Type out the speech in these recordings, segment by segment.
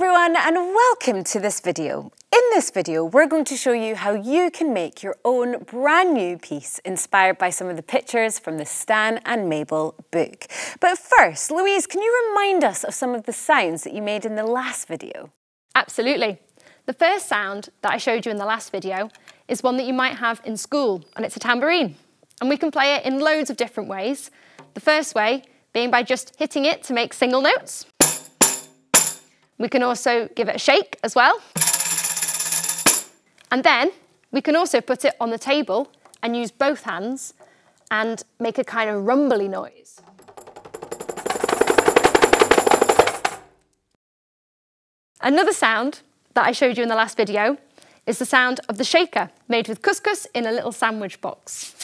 everyone and welcome to this video. In this video, we're going to show you how you can make your own brand new piece inspired by some of the pictures from the Stan and Mabel book. But first, Louise, can you remind us of some of the sounds that you made in the last video? Absolutely. The first sound that I showed you in the last video is one that you might have in school, and it's a tambourine. And we can play it in loads of different ways. The first way being by just hitting it to make single notes. We can also give it a shake as well. And then we can also put it on the table and use both hands and make a kind of rumbly noise. Another sound that I showed you in the last video is the sound of the shaker made with couscous in a little sandwich box.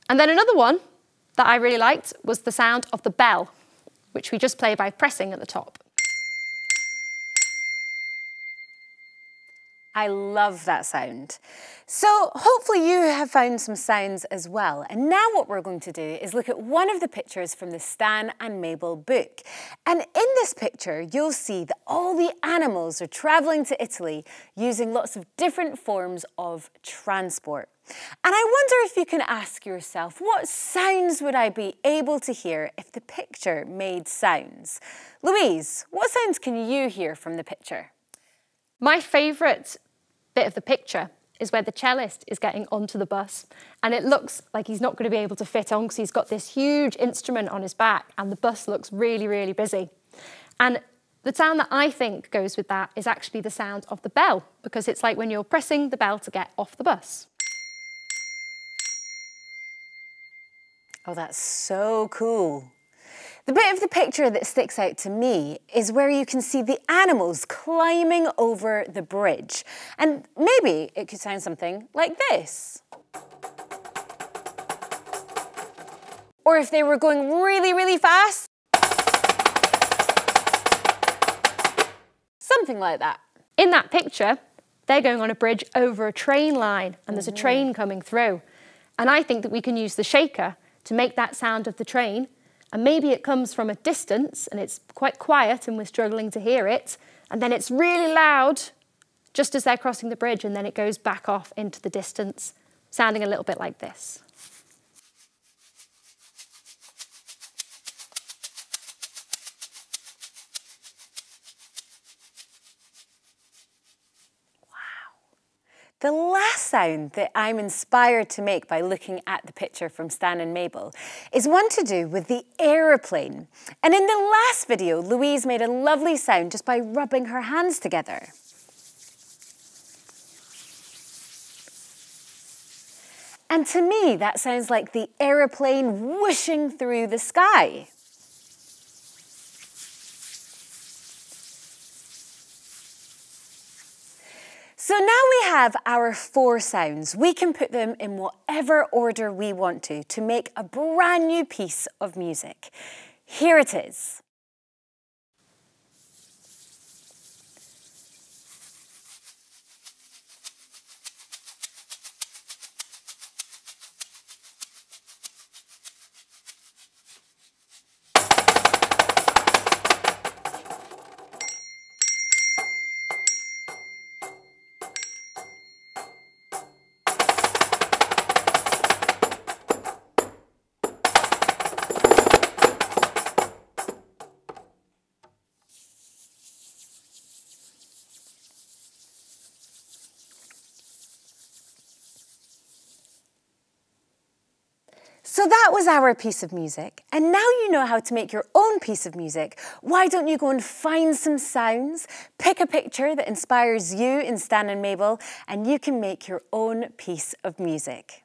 And then another one that I really liked was the sound of the bell, which we just play by pressing at the top. I love that sound. So hopefully you have found some sounds as well. And now what we're going to do is look at one of the pictures from the Stan and Mabel book. And in this picture, you'll see that all the animals are traveling to Italy using lots of different forms of transport. And I wonder if you can ask yourself, what sounds would I be able to hear if the picture made sounds? Louise, what sounds can you hear from the picture? My favourite bit of the picture is where the cellist is getting onto the bus, and it looks like he's not going to be able to fit on because he's got this huge instrument on his back and the bus looks really, really busy. And the sound that I think goes with that is actually the sound of the bell, because it's like when you're pressing the bell to get off the bus. Oh, that's so cool. The bit of the picture that sticks out to me is where you can see the animals climbing over the bridge. And maybe it could sound something like this. Or if they were going really, really fast, something like that. In that picture, they're going on a bridge over a train line, and there's a train coming through. And I think that we can use the shaker to make that sound of the train. And maybe it comes from a distance and it's quite quiet and we're struggling to hear it. And then it's really loud just as they're crossing the bridge, and then it goes back off into the distance, sounding a little bit like this. The last sound that I'm inspired to make by looking at the picture from Stan and Mabel is one to do with the aeroplane. And in the last video, Louise made a lovely sound just by rubbing her hands together. And to me, that sounds like the aeroplane whooshing through the sky. So now we have our 4 sounds. We can put them in whatever order we want to make a brand new piece of music. Here it is. So that was our piece of music, and now you know how to make your own piece of music. Why don't you go and find some sounds, pick a picture that inspires you in Stan and Mabel, and you can make your own piece of music.